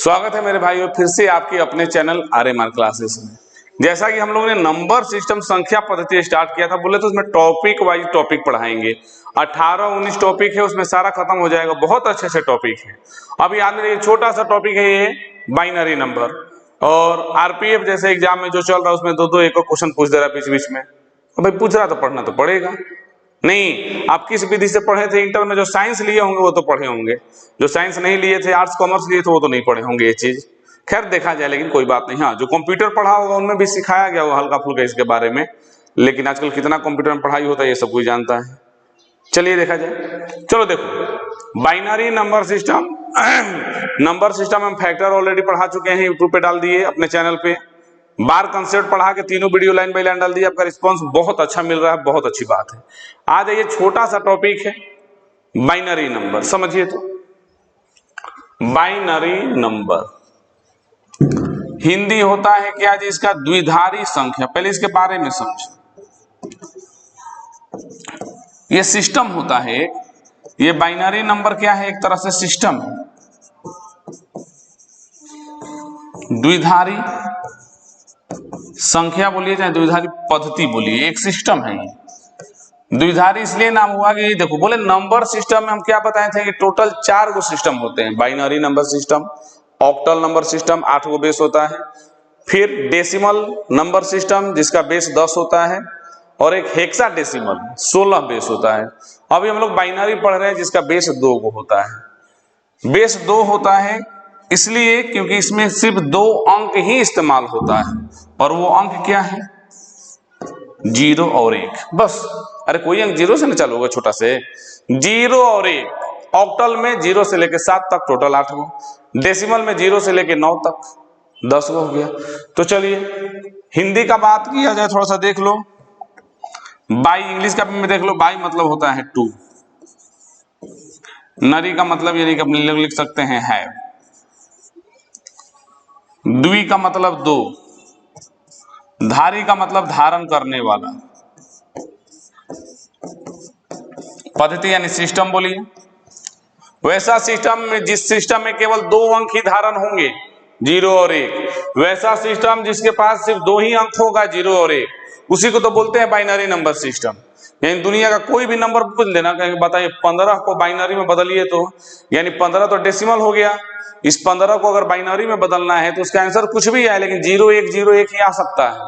स्वागत है मेरे भाइयों फिर से आपके अपने चैनल आर्यमान क्लासेस में। जैसा कि हम लोगों ने नंबर सिस्टम संख्या पद्धति स्टार्ट किया था, बोले तो उसमें टॉपिक वाइज टॉपिक पढ़ाएंगे। 18-19 टॉपिक है, उसमें सारा खत्म हो जाएगा। बहुत अच्छे से टॉपिक है। अभी याद में छोटा सा टॉपिक है ये बाइनरी नंबर, और आरपीएफ जैसे एग्जाम में जो चल रहा है उसमें दो एक क्वेश्चन पूछ दे रहा है बीच बीच में। तो भाई पूछ रहा तो पढ़ना तो पड़ेगा। नहीं, आप किस विधि से पढ़े थे इंटर में? जो साइंस लिए होंगे वो तो पढ़े होंगे, जो साइंस नहीं लिए थे, आर्ट्स कॉमर्स लिए थे, वो तो नहीं पढ़े होंगे ये चीज। खैर देखा जाए, लेकिन कोई बात नहीं। हाँ, जो कंप्यूटर पढ़ा होगा उनमें भी सिखाया गया होगा हल्का फुल्का इसके बारे में, लेकिन आजकल कितना कंप्यूटर में पढ़ाई होता है ये सब कोई जानता है। चलिए देखा जाए। चलो देखो, binary number system number system हम फैक्टर ऑलरेडी पढ़ा चुके हैं, यूट्यूब पे डाल दिए अपने चैनल पे। बार कंसेप्ट पढ़ा के तीनों वीडियो लाइन बाय लाइन डाल दिया। आपका रिस्पांस बहुत अच्छा मिल रहा है, बहुत अच्छी बात है। आज ये छोटा सा टॉपिक है बाइनरी नंबर, समझिए तो। बाइनरी नंबर हिंदी होता है क्या जी? इसका द्विधारी संख्या। पहले इसके बारे में समझो। ये सिस्टम होता है, ये बाइनरी नंबर क्या है? एक तरह से सिस्टम है। द्विधारी संख्या बोलिए चाहे द्विधारी पद्धति बोलिए, एक सिस्टम है ये। द्विधारी इसलिए नाम हुआ कि देखो, बोले नंबर सिस्टम में हम क्या बताए थे कि टोटल 4 गो सिस्टम होते हैं। Binary number system, octal number system 8 गो बेस होता है, फिर डेसिमल नंबर सिस्टम जिसका बेस 10 होता है, और एक हेक्साडेसिमल 16 बेस होता है। अभी हम लोग बाइनरी पढ़ रहे हैं जिसका बेस 2 गो होता है। बेस 2 होता है इसलिए क्योंकि इसमें सिर्फ 2 अंक ही इस्तेमाल होता है, और वो अंक क्या है? 0 और 1, बस। अरे कोई अंक 0 से ना चालू होगा, छोटा से 0 और 1। ऑक्टल में 0 से लेके 7 तक टोटल 8 गो, डेसिमल में 0 से लेके 9 तक 10 गो हो गया। तो चलिए हिंदी का बात किया जाए, थोड़ा सा देख लो। बाई इंग्लिश का में देख लो। बाई मतलब होता है 2, नरी का मतलब यानी कि अपने लोग लिख सकते हैं है, द्वि का मतलब 2, धारी का मतलब धारण करने वाला, पद्धति यानी सिस्टम बोलिए। वैसा सिस्टम में जिस सिस्टम में केवल 2 अंक ही धारण होंगे, 0 और 1, वैसा सिस्टम जिसके पास सिर्फ 2 ही अंक होगा, 0 और 1, उसी को तो बोलते हैं बाइनरी नंबर सिस्टम। यानी दुनिया का कोई भी नंबर पूछ लेना, कहीं बताइए 15 को बाइनरी में बदलिए तो, यानी 15 तो डेसिमल हो गया, इस 15 को अगर बाइनरी में बदलना है तो उसका आंसर कुछ भी आए, लेकिन 0101 ही आ सकता है,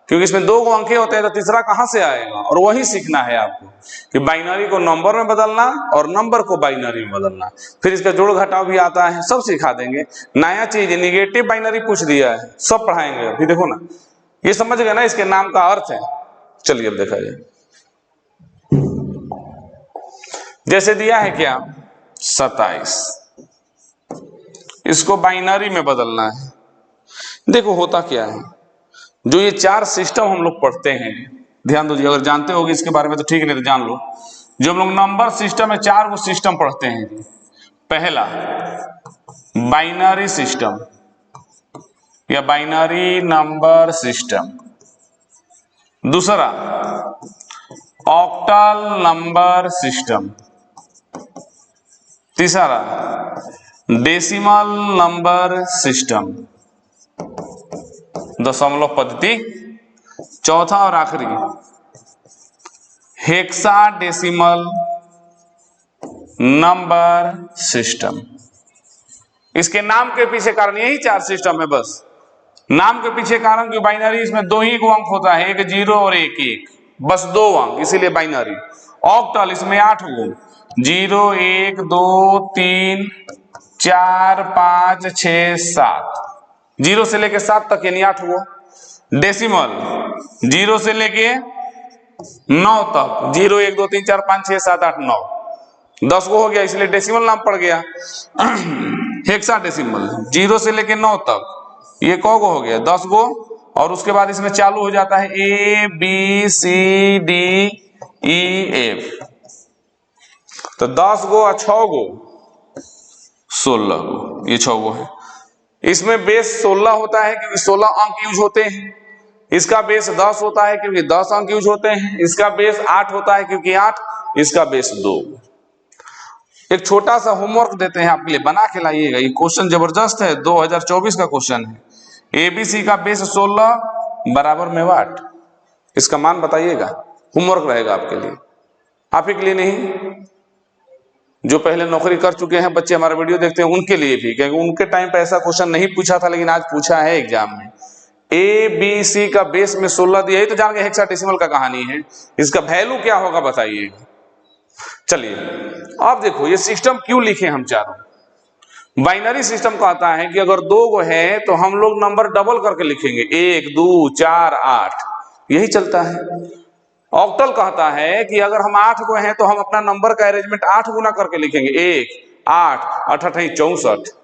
क्योंकि इसमें 2 गो अंक होते हैं, तो तीसरा कहां से आएगा? और वही सीखना है आपको कि बाइनरी को नंबर में बदलना और नंबर को बाइनरी में बदलना। फिर इसका जोड़ घटाव भी आता है, सब सिखा देंगे। नया चीज निगेटिव बाइनरी पूछ दिया है, सब पढ़ाएंगे। अभी देखो ना, ये समझ गए ना इसके नाम का अर्थ है। चलिए अब देखा जाए। जैसे दिया है क्या 27, इसको बाइनरी में बदलना है। देखो होता क्या है, जो ये 4 सिस्टम हम लोग पढ़ते हैं, ध्यान दो जी, अगर जानते होगे इसके बारे में तो ठीक है, नहीं तो जान लो। जो हम लोग नंबर सिस्टम में 4 गो सिस्टम पढ़ते हैं। पहला बाइनरी सिस्टम या बाइनरी नंबर सिस्टम, दूसरा ऑक्टल नंबर सिस्टम, तीसरा डेसिमल नंबर सिस्टम, दशमलव पद्धति, चौथा और आखिरी हेक्साडेसिमल नंबर सिस्टम। इसके नाम के पीछे कारण यही 4 सिस्टम है, बस नाम के पीछे कारण कि बाइनरी इसमें 2 ही अंक होता है, एक 0 और एक 1, बस 2 अंक, इसीलिए बाइनरी। ऑक्टल इसमें 8 गो, 0 1 2 3 4 5 6 7, 0 से लेके 7 तक यानी 8 गो। डेसिमल 0 से लेके 9 तक, 0 1 2 3 4 5 6 7 8 9, 10 गो हो गया, इसलिए डेसिमल नाम पड़ गया। हेक्साडेसिमल 0 से लेके 9 तक, ये कौ गो हो गया? 10 गो। और उसके बाद इसमें चालू हो जाता है ABCDEF, तो 10 गो और 6 गो 16 गो, ये 6 गो है। इसमें बेस 16 होता है क्योंकि 16 अंक यूज होते हैं। इसका बेस 10 होता है क्योंकि 10 अंक यूज होते हैं। इसका बेस 8 होता है क्योंकि 8, इसका बेस 2। एक छोटा सा होमवर्क देते हैं आपके लिए, बना के लाइएगा। ये क्वेश्चन जबरदस्त है, 2024 का क्वेश्चन है। एबीसी का बेस 16 बराबर में वाट, इसका मान बताइएगा। होमवर्क रहेगा आपके लिए, आप ही के लिए नहीं, जो पहले नौकरी कर चुके हैं बच्चे हमारा वीडियो देखते हैं उनके लिए भी, क्योंकि उनके टाइम पे ऐसा क्वेश्चन नहीं पूछा था, लेकिन आज पूछा है एग्जाम में। ए बी सी का बेस में 16 दिया, तो जान गए हेक्साडेसिमल का कहानी है, इसका वैल्यू क्या होगा बताइएगा। चलिए अब देखो ये सिस्टम क्यों लिखे हम चारों। बाइनरी सिस्टम कहता है कि अगर 2 गो है तो हम लोग नंबर डबल करके लिखेंगे, 1 2 4 8, यही चलता है। ऑक्टल कहता है कि अगर हम 8 को हैं तो हम अपना नंबर का अरेंजमेंट 8 गुना करके लिखेंगे, 1 8 8 8 64।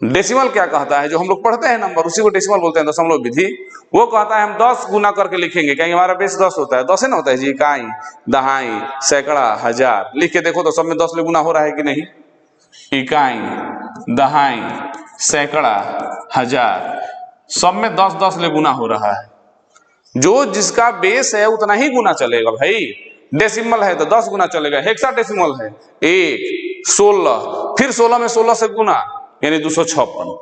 डेसिमल क्या कहता है, जो हम लोग पढ़ते हैं नंबर उसी को डेसिमल बोलते हैं, दशमलव विधि। वो कहता है हम 10 गुना करके लिखेंगे, क्योंकि हमारा बेस 10 होता है। 10 है ना होता है जी, इकाई दहाई सैकड़ा हजार, लिख के देखो तो सब में 10 ले गुना हो रहा है कि नहीं। इकाई दहाई सैकड़ा हजार, सब में 10 10 ले गुना हो रहा है। जो जिसका बेस है उतना ही गुना चलेगा भाई। डेसिमल है तो 10 गुना चलेगा, हेक्साडेसिमल है 1 16, फिर 16 में 16 से गुना यानी 256।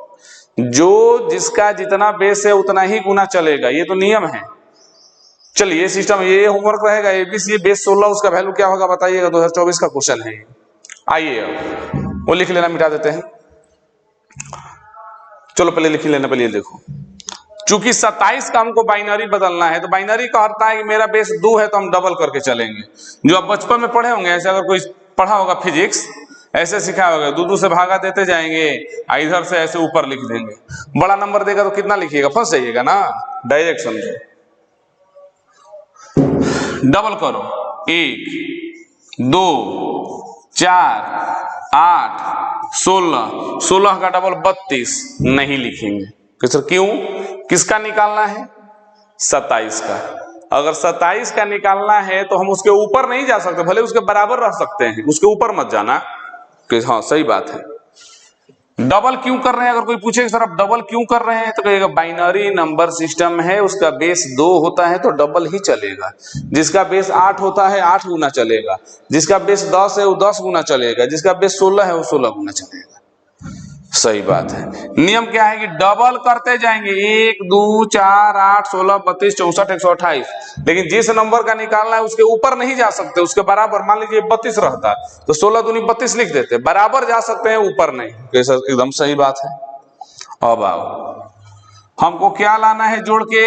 जो जिसका जितना बेस है उतना ही गुना चलेगा, ये तो नियम है। चलिए सिस्टम ये होमवर्क रहेगा। एबीसी बेस 16, उसका वैल्यू क्या होगा बताइएगा, 2024 का क्वेश्चन है। आइए अब वो लिख लेना, मिटा देते हैं। चलो पहले लिख लेना, पहले देखो, चूंकि 27 का हमको बाइनरी बदलना है, तो बाइनरी कहता है कि मेरा बेस 2 है तो हम डबल करके चलेंगे। जो आप बचपन में पढ़े होंगे, ऐसे अगर कोई पढ़ा होगा फिजिक्स, ऐसे सिखाया होगा, 2 2 से भागा देते जाएंगे, इधर से ऐसे ऊपर लिख देंगे। बड़ा नंबर देगा तो कितना लिखिएगा, फंस जाइएगा ना, डायरेक्ट समझो। डबल करो, 1 2 4 8 16, 16 का डबल 32, नहीं लिखेंगे। सर क्यों, किसका निकालना है, 27 का। अगर 27 का निकालना है तो हम उसके ऊपर नहीं जा सकते, भले उसके बराबर रह सकते हैं, उसके ऊपर मत जाना। हाँ सही बात है। डबल क्यों कर रहे हैं, अगर कोई पूछे सर आप डबल क्यों कर रहे हैं, तो कहेगा बाइनरी नंबर सिस्टम है, उसका बेस 2 होता है तो डबल ही चलेगा। जिसका बेस 8 होता है 8 गुना चलेगा, जिसका बेस 10 है वो 10 गुना चलेगा, जिसका बेस 16 है वो 16 गुना चलेगा। सही बात है। नियम क्या है कि डबल करते जाएंगे, 1 2 4 8 16 32 64 128, लेकिन जिस नंबर का निकालना है उसके ऊपर नहीं जा सकते, उसके बराबर। मान लीजिए 32 रहता तो 16 दूनी 32 लिख देते, बराबर जा सकते हैं, ऊपर नहीं। कैसा, एकदम सही बात है। अब आओ, हमको क्या लाना है जोड़ के,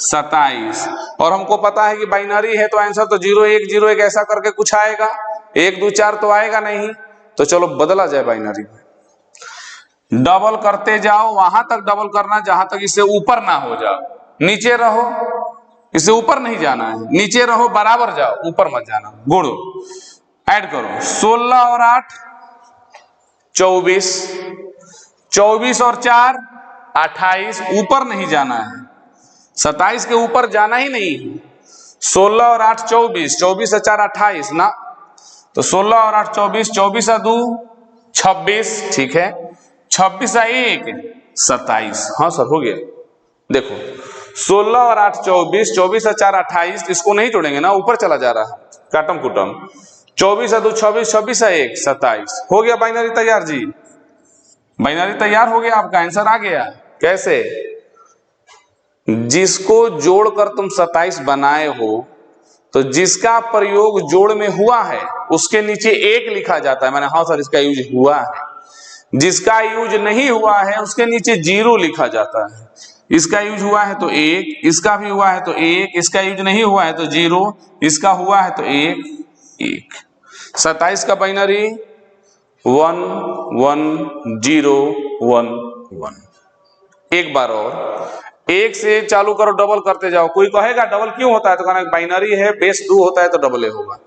27, और हमको पता है कि बाइनरी है तो आंसर तो 0 1 0 1 ऐसा करके कुछ आएगा, 1 2 4 तो आएगा नहीं। तो चलो बदला जाए बाइनरी में, डबल करते जाओ, वहां तक डबल करना जहां तक इससे ऊपर ना हो जाओ। नीचे रहो, इससे ऊपर नहीं जाना है, नीचे रहो, बराबर जाओ, ऊपर मत जाना। गुणो, ऐड करो, 16 और 8 24, 24 और 4 28, ऊपर नहीं जाना है, 27 के ऊपर जाना ही नहीं है। 16 और 8 24, 24 और 4 28 ना, तो 16 और 8 24, 24 और 2 26, ठीक है, 26 और 1 27। हाँ सर हो गया। देखो 16 और 8 24, 24 और 4 28, इसको नहीं जोड़ेंगे ना, ऊपर चला जा रहा है, काटम कुटम। 24 और 2 26, 26 और 1 27, हो गया बाइनरी तैयार जी। बाइनरी तैयार हो गया, आपका आंसर आ गया। कैसे, जिसको जोड़कर तुम 27 बनाए हो, तो जिसका प्रयोग जोड़ में हुआ है उसके नीचे 1 लिखा जाता है, मैंने हाँ सर इसका यूज हुआ है। जिसका यूज नहीं हुआ है उसके नीचे 0 लिखा जाता है। इसका यूज हुआ है तो 1, इसका भी हुआ है तो 1, इसका यूज नहीं हुआ है तो 0, इसका हुआ है तो 1 1। 27 का बाइनरी 1 1 0 1 1। एक बार और, 1 से चालू करो, डबल करते जाओ। कोई कहेगा डबल क्यों होता है, तो कहना बाइनरी है, बेस 2 होता है तो डबल होगा।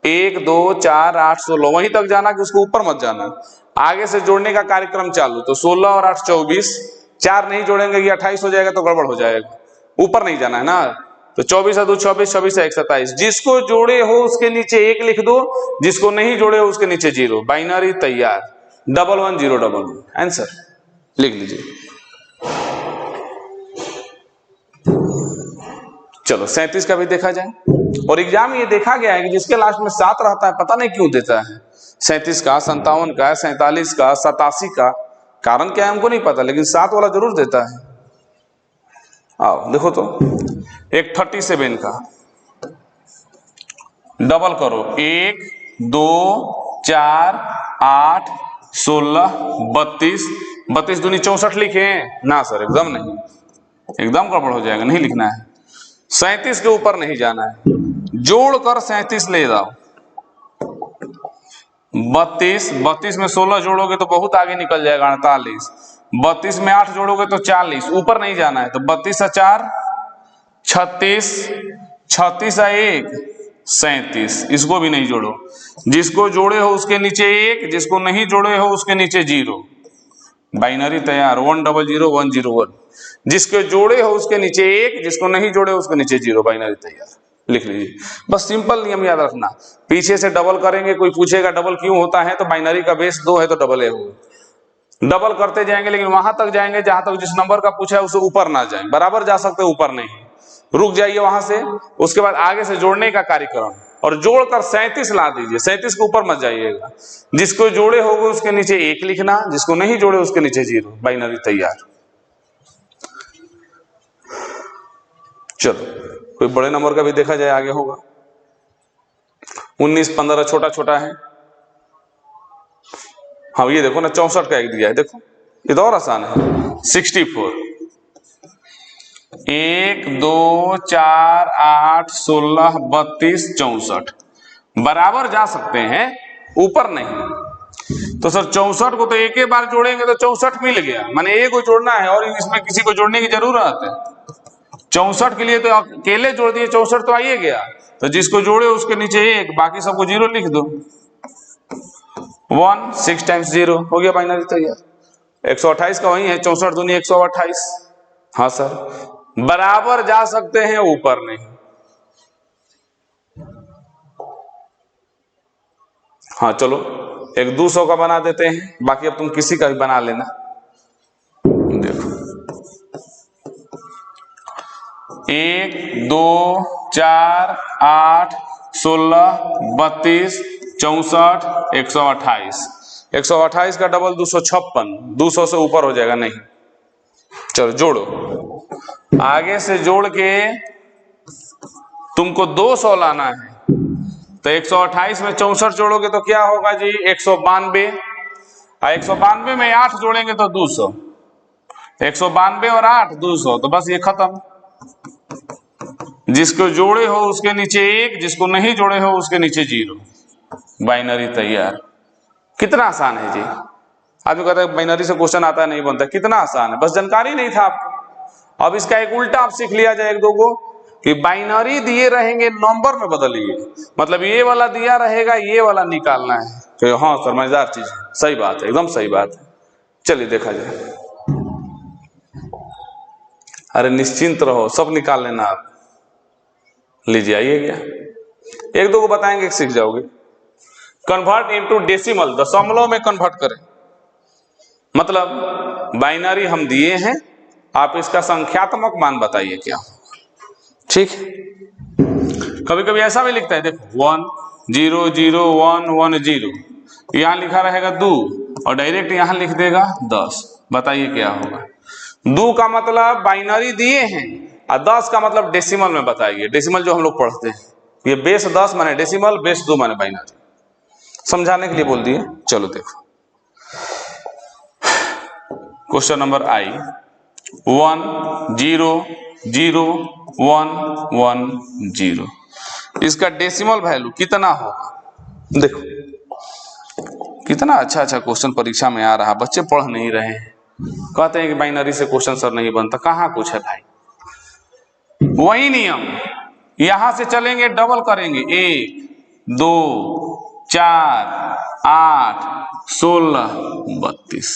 1 2 4 8 16, वहीं तक जाना कि उसको ऊपर मत जाना। आगे से जोड़ने का कार्यक्रम चालू, तो 16 और 8 24, 4 नहीं जोड़ेंगे ये 28 हो जाएगा तो गड़बड़ हो जाएगा, ऊपर नहीं जाना है ना। तो 24 और 2 26, 26 और 1 27, जिसको जोड़े हो उसके नीचे 1 लिख दो, जिसको नहीं जोड़े हो उसके नीचे 0। बाइनरी तैयार, 1 1 0 1 1, आंसर लिख लीजिए। चलो 37 का भी देखा जाए। और एग्जाम ये देखा गया है कि जिसके लास्ट में 7 रहता है, पता नहीं क्यों देता है। 37 का, 57 का, 47 का, 87 का। कारण क्या है हमको नहीं पता, लेकिन 7 वाला जरूर देता है। आओ देखो तो, एक 37 का डबल करो, 1 2 4 8 16 32, 32 दूनी 64 लिखे ना सर, एकदम नहीं, एकदम गड़बड़ हो जाएगा, नहीं लिखना है। 37 के ऊपर नहीं जाना है, जोड़कर 37 ले जाओ। 32 में 16 जोड़ोगे तो बहुत आगे निकल जाएगा, 48। 32 में 8 जोड़ोगे तो 40, ऊपर नहीं जाना है। तो 32 और 4 36, 36 और 1 37, इसको भी नहीं जोड़ो। जिसको जोड़े हो उसके नीचे 1, जिसको नहीं जोड़े हो उसके नीचे 0। बाइनरी तैयार, 100101। जिसके जोड़े हो उसके नीचे 1, जिसको नहीं जोड़े हो उसके नीचे 0। बाइनरी तैयार, लिख लीजिए। बस सिंपल नियम याद रखना, पीछे से डबल करेंगे, कोई पूछेगा डबल क्यों होता है, तो बाइनरी का बेस 2 है तो डबल है हो। डबल करते जाएंगे, लेकिन वहां तक जाएंगे जहां तक जिस नंबर का पूछा है उससे ऊपर ना जाए। बराबर जा सकते, ऊपर नहीं, रुक जाइए वहां से। उसके बाद आगे से जोड़ने का कार्यक्रम, और जोड़कर 37 ला दीजिए। 37 के ऊपर मत जाइएगा। जिसको जोड़े होगे उसके नीचे 1 लिखना, जिसको नहीं जोड़े उसके नीचे 0। बाइनरी तैयार। चलो कोई बड़े नंबर का भी देखा जाए, आगे होगा। 19 15 छोटा छोटा है। हाँ ये देखो ना, 64 का एक दिया है, देखो ये तो और आसान है। 64, 1 2 4 8 16 32 64, बराबर जा सकते हैं, ऊपर नहीं। तो सर 64 को तो एक ही बार जोड़ेंगे तो 64 मिल गया, माने एक को जोड़ना है और इसमें किसी को जोड़ने की जरूरत है। 64 के लिए तो अकेले जोड़ दिए, 64 तो आइए गया। तो जिसको जोड़े उसके नीचे 1, बाकी सबको 0 लिख दो। 1 6 टाइम्स 0 हो गया बाइनरी तैयार। 128 का वही है, 64 दूनी 128। हाँ सर, बराबर जा सकते हैं, ऊपर नहीं। हाँ चलो एक 200 का बना देते हैं, बाकी अब तुम किसी का भी बना लेना। देखो 1 2 4 8 16 32 64 128। 128 का डबल 256, 200 से ऊपर हो जाएगा नहीं। चलो जोड़ो, आगे से जोड़ के तुमको 200 लाना है। तो 128 में 64 जोड़ोगे तो क्या होगा जी, 192। 192 में 8 जोड़ेंगे तो 200। 192 और 8 200, तो बस ये खत्म। जिसको जोड़े हो उसके नीचे 1, जिसको नहीं जोड़े हो उसके नीचे 0। बाइनरी तैयार। कितना आसान है जी। आदमी कहता है बाइनरी से क्वेश्चन आता है नहीं बनता, कितना आसान है, बस जानकारी नहीं था आपको। अब इसका एक उल्टा आप सीख लिया जाए, एक दो को, कि बाइनरी दिए रहेंगे नंबर में बदलिए। मतलब ये वाला दिया रहेगा, ये वाला निकालना है। तो हाँ सर मजेदार चीज है, सही बात है, एकदम सही बात है। चलिए देखा जाए। अरे निश्चिंत रहो, सब निकाल लेना आप। लीजिए आइए गया, एक दो को बताएंगे, सीख जाओगे। कन्वर्ट इनटू डेसिमल, दशमलव में कन्वर्ट करें। मतलब बाइनरी हम दिए हैं, आप इसका संख्यात्मक मान बताइए क्या होगा। ठीक है, कभी कभी ऐसा भी लिखता है, देखो 1 0 0 1 1 0, यहां लिखा रहेगा 2 और डायरेक्ट यहां लिख देगा 10। बताइए क्या होगा। 2 का मतलब बाइनरी दिए हैं, और 10 का मतलब डेसिमल में बताइए। डेसिमल जो हम लोग पढ़ते हैं, ये बेस 10 माने डेसिमल, बेस 2 माने बाइनरी। समझाने के लिए बोल दिए। चलो देखो क्वेश्चन नंबर आई, 1 0 0 1 1 0, इसका डेसिमल वैल्यू कितना होगा। देखो कितना अच्छा अच्छा क्वेश्चन परीक्षा में आ रहा, बच्चे पढ़ नहीं रहे हैं, कहते हैं कि बाइनरी से क्वेश्चन सर नहीं बनता। कहाँ कुछ है भाई, वही नियम यहां से चलेंगे, डबल करेंगे, 1 2 4 8 16 32,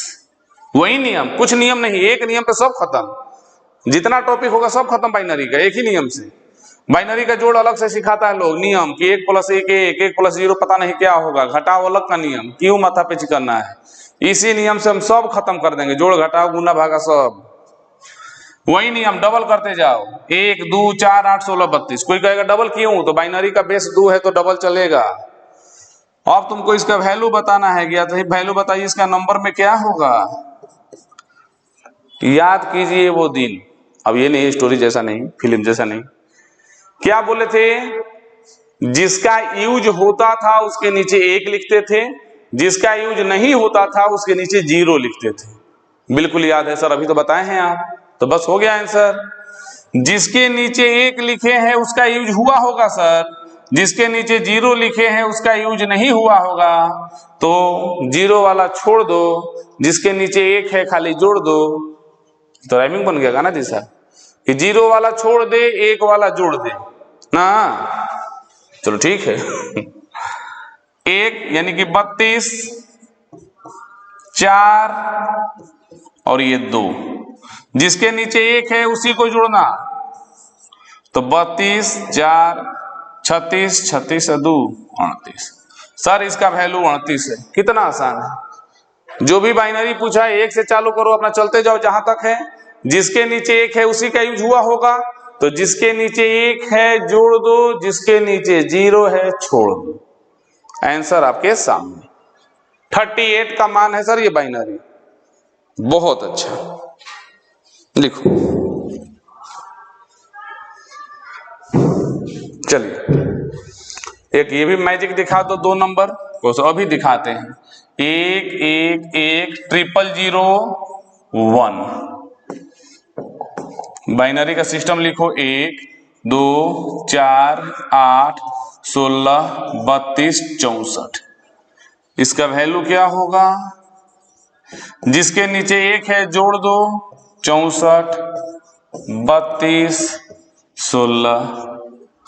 वही नियम, कुछ नियम नहीं, एक नियम पे सब खत्म। जितना टॉपिक होगा सब खत्म बाइनरी का, एक ही नियम से। बाइनरी का जोड़ अलग से सिखाता है लोग, नियम कि 1 + 1 1, 1 + 0 पता नहीं क्या होगा, घटाओ अलग का नियम, क्यों माथा पेची करना है। इसी नियम से हम सब खत्म कर देंगे, जोड़ घटाओ गुना भागा सब वही नियम, डबल करते जाओ। 1 2 4 8 16 32। कोई कहेगा डबल क्यों, तो बाइनरी का बेस 2 है तो डबल चलेगा। अब तुमको इसका वैल्यू बताना है क्या, तो वैल्यू बताइए इसका नंबर में क्या होगा। याद कीजिए वो दिन, अब ये नहीं स्टोरी जैसा नहीं, फिल्म जैसा नहीं। क्या बोले थे, जिसका यूज होता था उसके नीचे 1 लिखते थे, जिसका यूज नहीं होता था उसके नीचे 0 लिखते थे। बिल्कुल याद है सर, अभी तो बताए हैं आप, तो बस हो गया आंसर। जिसके नीचे 1 लिखे हैं उसका यूज हुआ होगा सर, जिसके नीचे 0 लिखे हैं उसका यूज नहीं हुआ होगा, तो 0 वाला छोड़ दो, जिसके नीचे 1 है खाली जोड़ दो। तो राइमिंग बन गया ना जी सर, कि 0 वाला छोड़ दे 1 वाला जोड़ दे ना। चलो ठीक है। 1 यानी कि 32, 4 और ये 2, जिसके नीचे 1 है उसी को जोड़ना, तो 32, 4, 36, 36 2 38। सर इसका वैल्यू 38 है। कितना आसान है, जो भी बाइनरी पूछा है 1 से चालू करो, अपना चलते जाओ जहां तक है। जिसके नीचे 1 है उसी का यूज हुआ होगा, तो जिसके नीचे 1 है जोड़ दो, जिसके नीचे 0 है छोड़ दो। आंसर आपके सामने 38 का मान है सर ये बाइनरी। बहुत अच्छा, लिखो। चलिए एक ये भी मैजिक दिखा दो, 2 नंबर को अभी दिखाते हैं। 1 1 1 0 0 1। बाइनरी का सिस्टम लिखो, 1 2 4 8 16 32 64। इसका वैल्यू क्या होगा, जिसके नीचे 1 है जोड़ दो, 64 32 16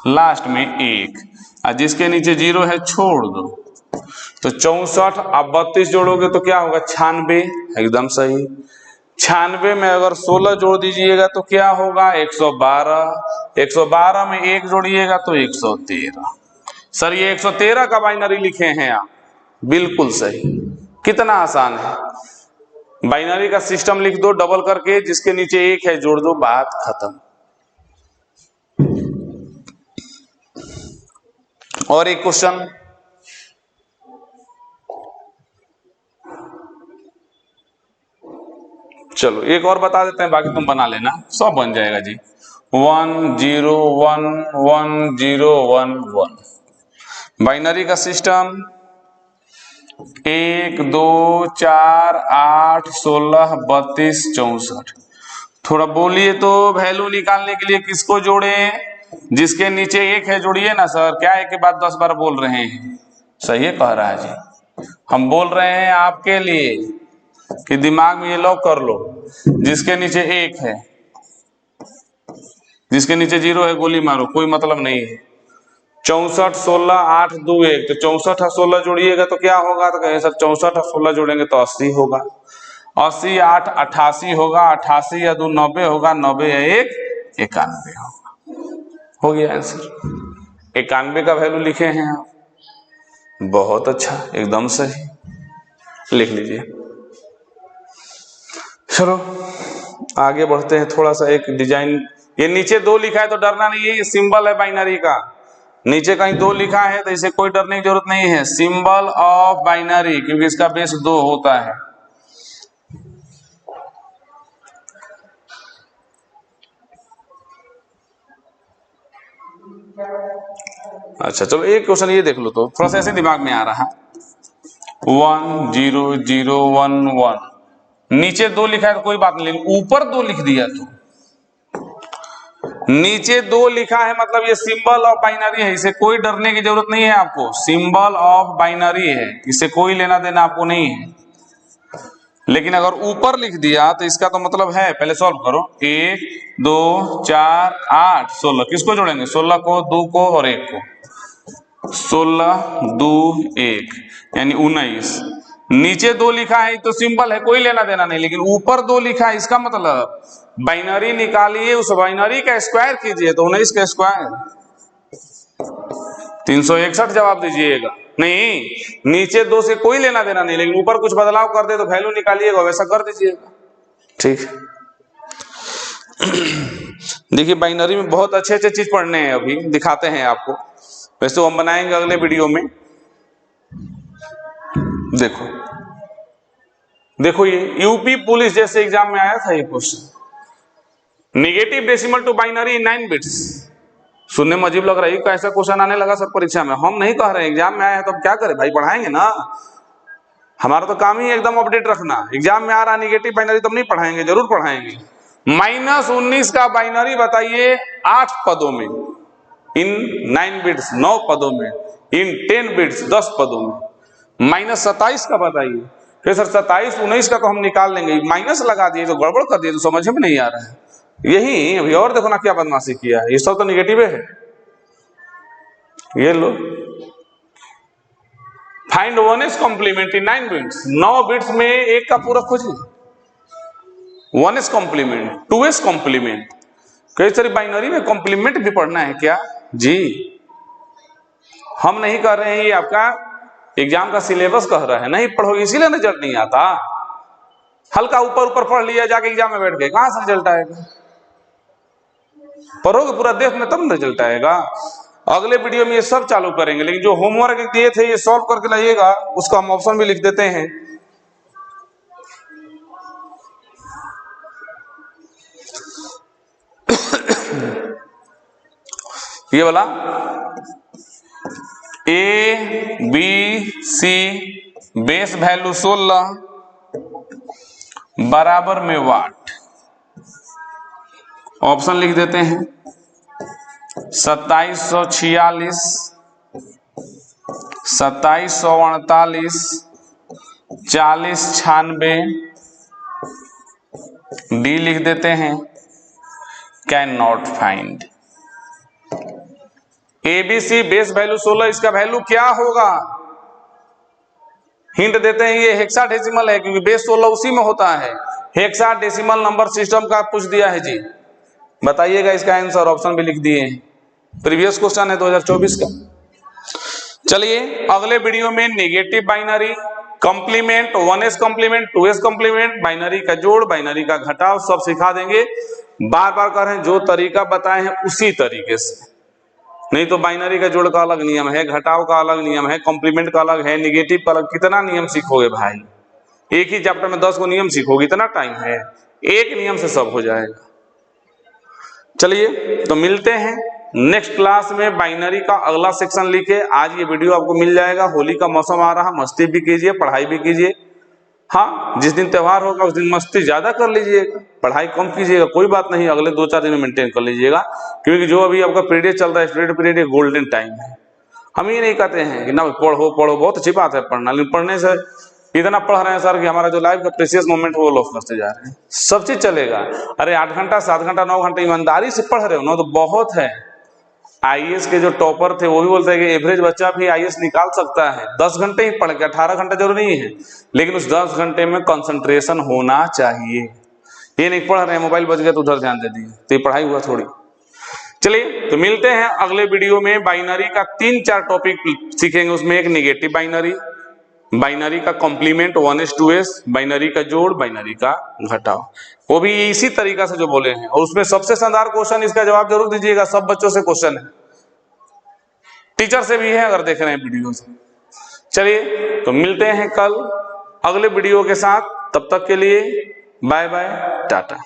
लास्ट में 1, और जिसके नीचे 0 है छोड़ दो। तो 64 अब 32 जोड़ोगे तो क्या होगा, 96। एकदम सही। 96 में अगर 16 जोड़ दीजिएगा तो क्या होगा, 112। 112 में 1 जोड़िएगा तो 113। सर ये 113 का बाइनरी लिखे हैं आप, बिल्कुल सही। कितना आसान है, बाइनरी का सिस्टम लिख दो डबल करके, जिसके नीचे 1 है जोड़ दो, बात खत्म। और एक क्वेश्चन, चलो एक और बता देते हैं, बाकी तुम बना लेना, सब बन जाएगा जी। 1 0 1 1 0 1 1। बाइनरी का सिस्टम 1 2 4 8 16 32 64। थोड़ा बोलिए तो, वैल्यू निकालने के लिए किसको जोड़े, जिसके नीचे 1 है जोड़िए ना सर। क्या एक के बाद 10 बार बोल रहे हैं, सही है कह रहा है जी। हम बोल रहे हैं आपके लिए कि दिमाग में ये लॉक कर लो, जिसके नीचे 1 है, जिसके नीचे 0 है गोली मारो, कोई मतलब नहीं है। 64 16 8 2 1, तो 64 और 16 जोड़िएगा तो क्या होगा, तो कहें सर 64 और 16 जोड़ेंगे तो 80 होगा। 80 8 88 होगा, 88 या 2 90 होगा, 90 या 1 91 होगा। हो गया आंसर। 91 का वैल्यू लिखे हैं आप, बहुत अच्छा, एकदम सही, लिख लीजिए। चलो आगे बढ़ते हैं, थोड़ा सा एक डिजाइन। ये नीचे 2 लिखा है तो डरना नहीं है, ये सिंबल है बाइनरी का। नीचे कहीं 2 लिखा है तो इसे कोई डरने की जरूरत नहीं है, सिंबल ऑफ बाइनरी, क्योंकि इसका बेस 2 होता है। अच्छा चलो एक क्वेश्चन ये देख लो, तो थोड़ा सा ऐसे दिमाग में आ रहा। 1 0 0 1 1। नीचे 2 लिखा है तो कोई बात नहीं, लेकिन ऊपर 2 लिख दिया तो, नीचे 2 लिखा है मतलब ये सिंबल ऑफ बाइनरी है, इसे कोई डरने की जरूरत नहीं है आपको। सिंबल ऑफ बाइनरी है, इसे कोई लेना देना आपको नहीं है। लेकिन अगर ऊपर लिख दिया तो इसका तो मतलब है, पहले सॉल्व करो। 1 2 4 8 16, किसको जोड़ेंगे, 16 को, 2 को और 1 को। 16 2 1 यानी 19। नीचे 2 लिखा है तो सिंबल है, कोई लेना देना नहीं, लेकिन ऊपर 2 लिखा है, इसका मतलब बाइनरी निकालिए, उस बाइनरी का स्क्वायर कीजिए, तो 19 का स्क्वायर 361 जवाब दीजिएगा। नहीं, नीचे 2 से कोई लेना देना नहीं, लेकिन ऊपर कुछ बदलाव कर दे तो वैल्यू निकालिएगा, वैसा कर दीजिएगा। ठीक। देखिए बाइनरी में बहुत अच्छे अच्छे चीज पढ़ने हैं, अभी दिखाते हैं आपको, वैसे हम बनाएंगे अगले वीडियो में। देखो देखो, ये यूपी पुलिस जैसे एग्जाम में आया था ये question, negative decimal to binary in 9 bits. सुनने में अजीब लग रहा है, कैसा क्वेश्चन आने लगा सर परीक्षा में। हम नहीं कह रहे एग्जाम में आया है तो हम क्या करें भाई, पढ़ाएंगे ना, हमारा तो काम ही एकदम अपडेट रखना। एग्जाम में आ रहा निगेटिव बाइनरी तो हम नहीं पढ़ाएंगे, जरूर पढ़ाएंगे। -19 का बाइनरी बताइए 8 पदों में, इन 9 बिट्स 9 पदों में, इन 10 बिट्स 10 पदों में। -27 का बताइए। फिर सर 27 19 का तो हम निकाल लेंगे, माइनस लगा दिए तो गड़बड़ कर दिए तो समझ में नहीं आ रहा है। यही अभी और देखो ना क्या बदमाशी किया है, ये सब तो निगेटिव है। ये लो, फाइंड 1s कॉम्प्लीमेंट इन 9 बिट्स। 9 बिट्स में एक का पूरक खोजिए। 1s कॉम्प्लीमेंट, 2s कॉम्प्लीमेंट, कई सारी बाइनरी में कॉम्प्लीमेंट भी पढ़ना है क्या जी? हम नहीं कर रहे हैं, ये आपका एग्जाम का सिलेबस कह रहा है, नहीं पढ़ोगे इसीलिए रिजल्ट नहीं आता। हल्का ऊपर ऊपर पढ़ लिया जाके एग्जाम में बैठ गए, कहां से रिजल्ट आएगा? पढ़ोगे पूरा देश में तब रिजल्ट आएगा। अगले वीडियो में ये सब चालू करेंगे, लेकिन जो होमवर्क दिए थे ये सॉल्व करके लाइएगा, उसका हम ऑप्शन भी लिख देते हैं। ये वाला ABC बेस वैल्यू 16 बराबर में वाट, ऑप्शन लिख देते हैं 2746, 2748, 4096, डी लिख देते हैं can not find. ABC base value 16, इसका वैल्यू क्या होगा? हिंट देते हैं, ये हेक्साडेसिमल है क्योंकि बेस 16 उसी में होता है। हेक्साडेसिमल नंबर सिस्टम का पूछ दिया है जी, बताइएगा इसका आंसर, ऑप्शन भी लिख दिए हैं। प्रीवियस क्वेश्चन है 2024 का। चलिए अगले वीडियो में negative binary, complement, 1s complement, 2s complement, binary का जोड़, बाइनरी का घटाव सब सिखा देंगे। बार बार कह रहे हैं जो तरीका बताए हैं उसी तरीके से, नहीं तो बाइनरी का जोड़ का अलग नियम है, घटाव का अलग नियम है, कॉम्प्लीमेंट का अलग है, निगेटिव का अलग। कितना नियम सीखोगे भाई, एक ही चैप्टर में 10 को नियम सीखोगे, इतना टाइम है? एक नियम से सब हो जाएगा। चलिए तो मिलते हैं नेक्स्ट क्लास में। बाइनरी का अगला सेक्शन लिखे, आज ये वीडियो आपको मिल जाएगा। होली का मौसम आ रहा, मस्ती भी कीजिए, पढ़ाई भी कीजिए। हाँ, जिस दिन त्योहार होगा उस दिन मस्ती ज्यादा कर लीजिएगा, पढ़ाई कम कीजिएगा, कोई बात नहीं, अगले 2-4 दिन में मेंटेन कर लीजिएगा। क्योंकि जो अभी आपका पीरियड चल रहा है, स्टूडेंट पीरियड, गोल्डन टाइम है। हम ये नहीं कहते हैं कि ना पढ़ो पढ़ो, बहुत अच्छी बात है पढ़ना, लेकिन पढ़ने से इतना पढ़ रहे हैं सर कि हमारा जो लाइफ का प्रेशियस मोमेंट है वो लॉस करते जा रहे हैं। सब चीज चलेगा, अरे 8 घंटा 7 घंटा 9 घंटा ईमानदारी से पढ़ रहे हो ना तो बहुत है। आईएएस के जो टॉपर थे वो भी बोलते हैं कि एवरेज बच्चा भी आईएएस निकाल सकता है। 10 घंटे ही पढ़ के, 18 घंटा जरूरी नहीं है, लेकिन उस 10 घंटे में कंसंट्रेशन होना चाहिए। ये नहीं पढ़ रहे हैं, मोबाइल बज गया तो उधर ध्यान दे दिए, तो ये पढ़ाई हुआ थोड़ी। चलिए तो मिलते हैं अगले वीडियो में। बाइनरी का 3-4 टॉपिक सीखेंगे, उसमें एक निगेटिव बाइनरी, बाइनरी का कॉम्प्लीमेंट 1s 2s, बाइनरी का जोड़, बाइनरी का घटाव, वो भी इसी तरीका से जो बोले हैं। और उसमें सबसे शानदार क्वेश्चन, इसका जवाब जरूर दीजिएगा, सब बच्चों से क्वेश्चन है, टीचर से भी है अगर देख रहे हैं वीडियो से। चलिए तो मिलते हैं कल अगले वीडियो के साथ, तब तक के लिए बाय बाय, टाटा।